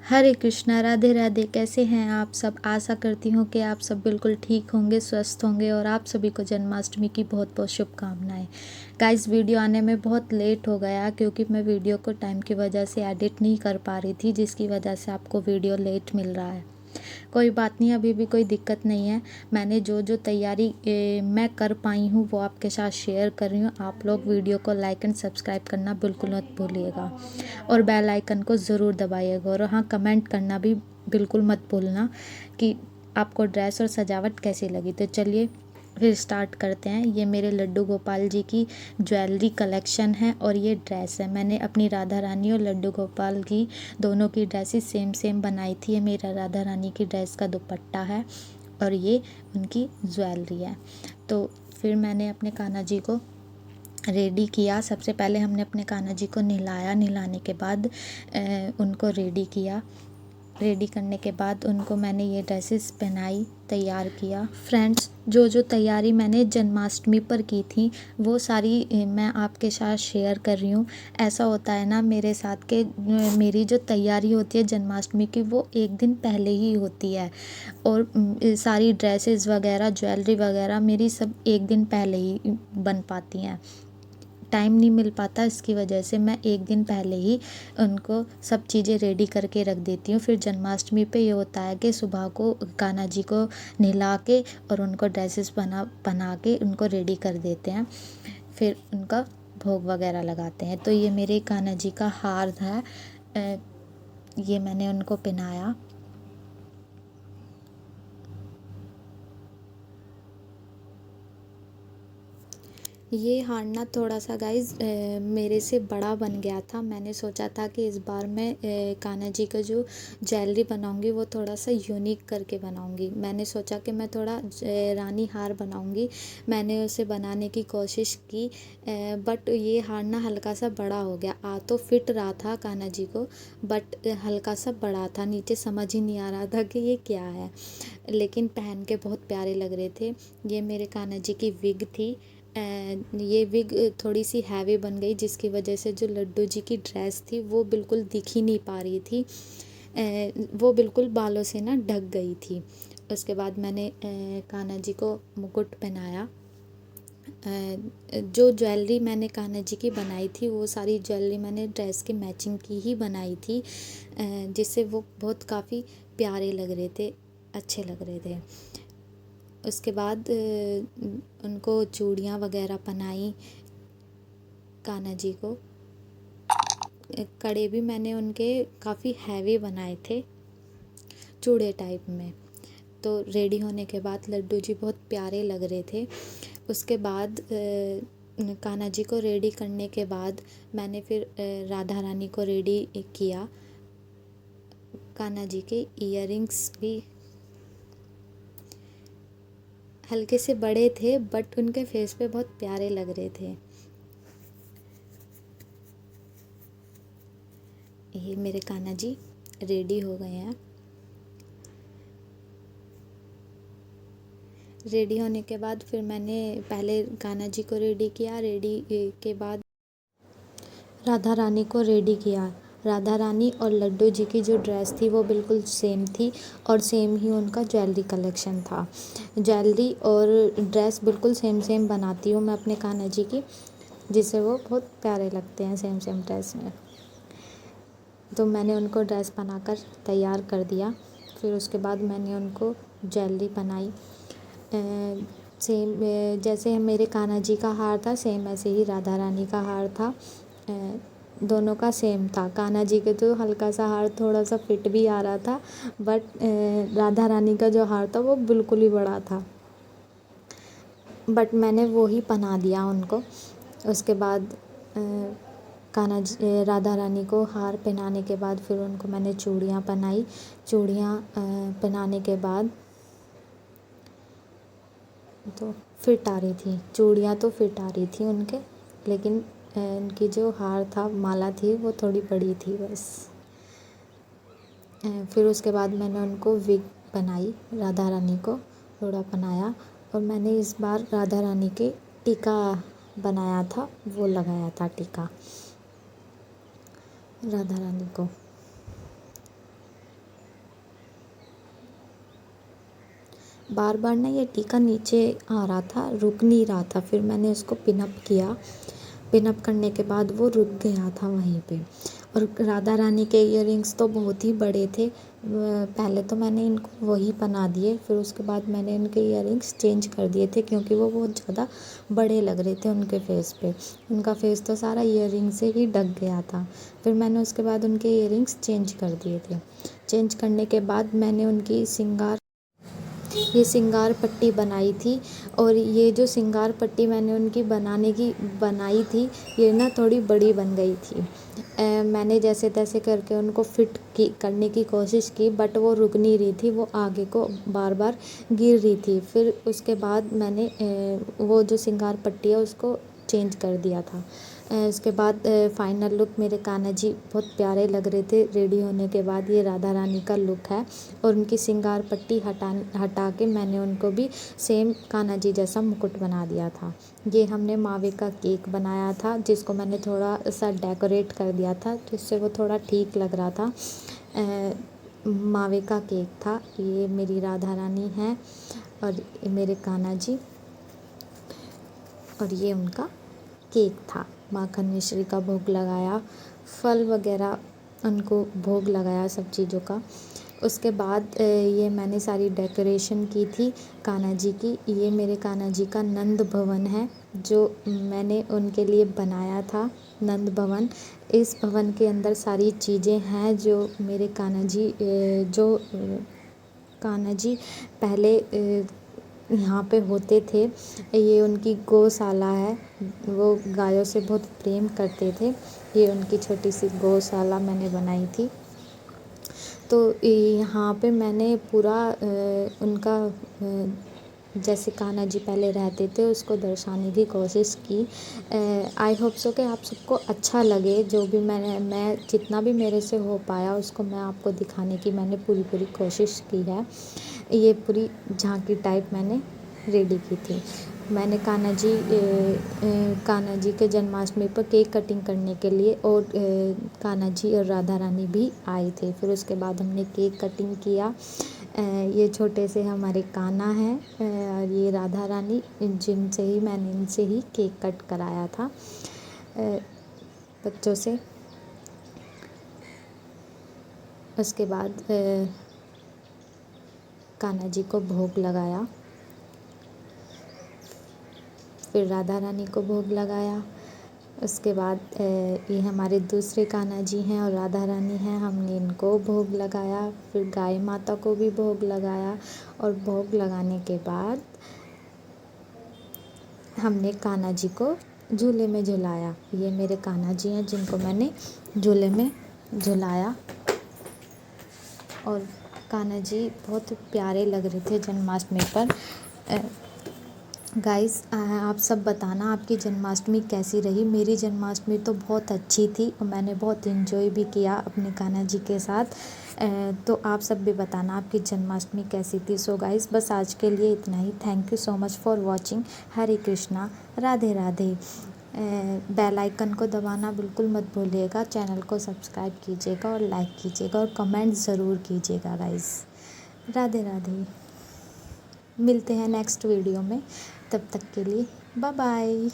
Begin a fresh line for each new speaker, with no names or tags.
हरे कृष्णा, राधे राधे। कैसे हैं आप सब? आशा करती हूँ कि आप सब बिल्कुल ठीक होंगे, स्वस्थ होंगे और आप सभी को जन्माष्टमी की बहुत बहुत शुभकामनाएं। गाइस, वीडियो आने में बहुत लेट हो गया क्योंकि मैं वीडियो को टाइम की वजह से एडिट नहीं कर पा रही थी, जिसकी वजह से आपको वीडियो लेट मिल रहा है। कोई बात नहीं, अभी भी कोई दिक्कत नहीं है। मैंने जो जो तैयारी मैं कर पाई हूँ वो आपके साथ शेयर कर रही हूँ। आप लोग वीडियो को लाइक एंड सब्सक्राइब करना बिल्कुल मत भूलिएगा और बेल आइकन को ज़रूर दबाइएगा। और हाँ, कमेंट करना भी बिल्कुल मत भूलना कि आपको ड्रेस और सजावट कैसी लगी। तो चलिए फिर स्टार्ट करते हैं। ये मेरे लड्डू गोपाल जी की ज्वेलरी कलेक्शन है और ये ड्रेस है। मैंने अपनी राधा रानी और लड्डू गोपाल की दोनों की ड्रेसेस सेम सेम बनाई थी। ये मेरा राधा रानी की ड्रेस का दुपट्टा है और ये उनकी ज्वेलरी है। तो फिर मैंने अपने कान्हा जी को रेडी किया। सबसे पहले हमने अपने कान्हा जी को नहलाया। नहलाने के बाद उनको रेडी किया। रेडी करने के बाद उनको मैंने ये ड्रेसेस पहनाई, तैयार किया। फ्रेंड्स, जो जो तैयारी मैंने जन्माष्टमी पर की थी वो सारी मैं आपके साथ शेयर कर रही हूँ। ऐसा होता है ना मेरे साथ कि मेरी जो तैयारी होती है जन्माष्टमी की वो एक दिन पहले ही होती है और सारी ड्रेसेस वगैरह, ज्वेलरी वगैरह मेरी सब एक दिन पहले ही बन पाती हैं। टाइम नहीं मिल पाता, इसकी वजह से मैं एक दिन पहले ही उनको सब चीज़ें रेडी करके रख देती हूँ। फिर जन्माष्टमी पे ये होता है कि सुबह को कान्हा जी को नहला के और उनको ड्रेसेस बना के उनको रेडी कर देते हैं। फिर उनका भोग वगैरह लगाते हैं। तो ये मेरे कान्हा जी का हार था, ये मैंने उनको पहनाया। ये हार ना थोड़ा सा गाइस मेरे से बड़ा बन गया था। मैंने सोचा था कि इस बार मैं कान्हा जी का जो ज्वेलरी बनाऊंगी वो थोड़ा सा यूनिक करके बनाऊंगी। मैंने सोचा कि मैं थोड़ा रानी हार बनाऊंगी। मैंने उसे बनाने की कोशिश की, बट ये हार ना हल्का सा बड़ा हो गया। आ तो फिट रहा था कान्हा जी को, बट हल्का सा बड़ा था। नीचे समझ ही नहीं आ रहा था कि ये क्या है, लेकिन पहन के बहुत प्यारे लग रहे थे। ये मेरे कान्हा जी की विग थी। ये विग थोड़ी सी हैवी बन गई, जिसकी वजह से जो लड्डू जी की ड्रेस थी वो बिल्कुल दिख ही नहीं पा रही थी। वो बिल्कुल बालों से ना ढक गई थी। उसके बाद मैंने कान्हा जी को मुकुट पहनाया। जो ज्वेलरी मैंने कान्हा जी की बनाई थी वो सारी ज्वेलरी मैंने ड्रेस के मैचिंग की ही बनाई थी, जिससे वो बहुत काफ़ी प्यारे लग रहे थे, अच्छे लग रहे थे। उसके बाद उनको चूड़ियाँ वगैरह पहनाई कान्हा जी को। कड़े भी मैंने उनके काफ़ी हैवी बनाए थे, चूड़े टाइप में। तो रेडी होने के बाद लड्डू जी बहुत प्यारे लग रहे थे। उसके बाद कान्हा जी को रेडी करने के बाद मैंने फिर राधा रानी को रेडी किया। कान्हा जी के इयररिंग्स भी हल्के से बड़े थे बट उनके फेस पे बहुत प्यारे लग रहे थे। ये मेरे कान्हा जी रेडी हो गए हैं। रेडी होने के बाद फिर मैंने पहले कान्हा जी को रेडी किया। रेडी के बाद राधा रानी को रेडी किया। राधा रानी और लड्डू जी की जो ड्रेस थी वो बिल्कुल सेम थी और सेम ही उनका ज्वेलरी कलेक्शन था। ज्वेलरी और ड्रेस बिल्कुल सेम सेम बनाती हूँ मैं अपने कान्हा जी की, जिससे वो बहुत प्यारे लगते हैं सेम सेम ड्रेस में। तो मैंने उनको ड्रेस बनाकर तैयार कर दिया। फिर उसके बाद मैंने उनको ज्वेलरी बनाई। सेम जैसे मेरे कान्हा जी का हार था सेम ऐसे ही राधा रानी का हार था। दोनों का सेम था। कान्हा जी के तो हल्का सा हार थोड़ा सा फिट भी आ रहा था, बट राधा रानी का जो हार था वो बिल्कुल ही बड़ा था, बट मैंने वो ही पहना दिया उनको। उसके बाद राधा रानी को हार पहनाने के बाद फिर उनको मैंने चूड़ियाँ पहनाई। चूड़ियाँ पहनाने के बाद तो फिट आ रही थी, चूड़ियाँ तो फिट आ रही थी उनके, लेकिन उनकी जो हार था, माला थी, वो थोड़ी बड़ी थी बस। फिर उसके बाद मैंने उनको विग बनाई, राधा रानी को थोड़ा बनाया और मैंने इस बार राधा रानी के टीका बनाया था, वो लगाया था टीका राधा रानी को। बार बार ना ये टीका नीचे आ रहा था, रुक नहीं रहा था। फिर मैंने उसको पिनअप किया, पिनअप करने के बाद वो रुक गया था वहीं पे। और राधा रानी के इयररिंग्स तो बहुत ही बड़े थे। पहले तो मैंने इनको वही बना दिए, फिर उसके बाद मैंने इनके इयररिंग्स चेंज कर दिए थे क्योंकि वो बहुत ज़्यादा बड़े लग रहे थे उनके फेस पे। उनका फेस तो सारा इयररिंग से ही ढक गया था। फिर मैंने उसके बाद उनके इयररिंग्स चेंज कर दिए थे। चेंज करने के बाद मैंने उनकी ये सिंगार पट्टी बनाई थी। और ये जो सिंगार पट्टी मैंने उनकी बनाई थी, ये ना थोड़ी बड़ी बन गई थी। मैंने जैसे तैसे करके उनको करने की कोशिश की, बट वो रुक नहीं रही थी, वो आगे को बार बार गिर रही थी। फिर उसके बाद मैंने वो जो सिंगार पट्टी है उसको चेंज कर दिया था। उसके बाद फाइनल लुक मेरे कान्हा जी बहुत प्यारे लग रहे थे रेडी होने के बाद। ये राधा रानी का लुक है। और उनकी सिंगार पट्टी हटा के मैंने उनको भी सेम कान्हा जी जैसा मुकुट बना दिया था। ये हमने मावे का केक बनाया था, जिसको मैंने थोड़ा सा डेकोरेट कर दिया था, जिससे वो थोड़ा ठीक लग रहा था। मावे का केक था। ये मेरी राधा रानी है और मेरे कान्हा जी, और ये उनका केक था। माखन मिश्री का भोग लगाया, फल वगैरह उनको भोग लगाया सब चीज़ों का। उसके बाद ये मैंने सारी डेकोरेशन की थी कान्हा जी की। ये मेरे कान्हा जी का नंद भवन है जो मैंने उनके लिए बनाया था, नंद भवन। इस भवन के अंदर सारी चीज़ें हैं जो मेरे कान्हा जी पहले यहाँ पे होते थे। ये उनकी गौशाला है, वो गायों से बहुत प्रेम करते थे। ये उनकी छोटी सी गौशाला मैंने बनाई थी। तो यहाँ पे मैंने पूरा उनका जैसे कान्हा जी पहले रहते थे उसको दर्शाने की कोशिश की। आई होप सो कि आप सबको अच्छा लगे। जो भी मैं जितना भी मेरे से हो पाया उसको मैं आपको दिखाने की मैंने पूरी कोशिश की है। ये पूरी झांकी टाइप मैंने रेडी की थी। मैंने कान्हा जी के जन्माष्टमी पर केक कटिंग करने के लिए और कान्हा जी और राधा रानी भी आए थे। फिर उसके बाद हमने केक कटिंग किया। ये छोटे से हमारे कान्हा हैं और ये राधा रानी, मैंने इनसे ही केक कट कराया था बच्चों से। उसके बाद कान्हा जी को भोग लगाया, फिर राधा रानी को भोग लगाया। उसके बाद ये हमारे दूसरे कान्हा जी हैं और राधा रानी हैं, हमने इनको भोग लगाया। फिर गाय माता को भी भोग लगाया और भोग लगाने के बाद हमने कान्हा जी को झूले में झुलाया। ये मेरे कान्हा जी हैं जिनको मैंने झूले में झुलाया। और कान्हा जी बहुत प्यारे लग रहे थे जन्माष्टमी पर। गाइस आप सब बताना आपकी जन्माष्टमी कैसी रही। मेरी जन्माष्टमी तो बहुत अच्छी थी और मैंने बहुत इन्जॉय भी किया अपने कान्हा जी के साथ। तो आप सब भी बताना आपकी जन्माष्टमी कैसी थी। सो गाइस बस आज के लिए इतना ही। Thank you so much for watching. Hare Krishna, Radhe Radhe. Bell icon को दबाना बिल्कुल मत भूलिएगा। चैनल को सब्सक्राइब कीजिएगा और लाइक कीजिएगा और कमेंट ज़रूर कीजिएगा गाइस। राधे राधे। मिलते हैं नेक्स्ट वीडियो में, तब तक के लिए बाय बाय।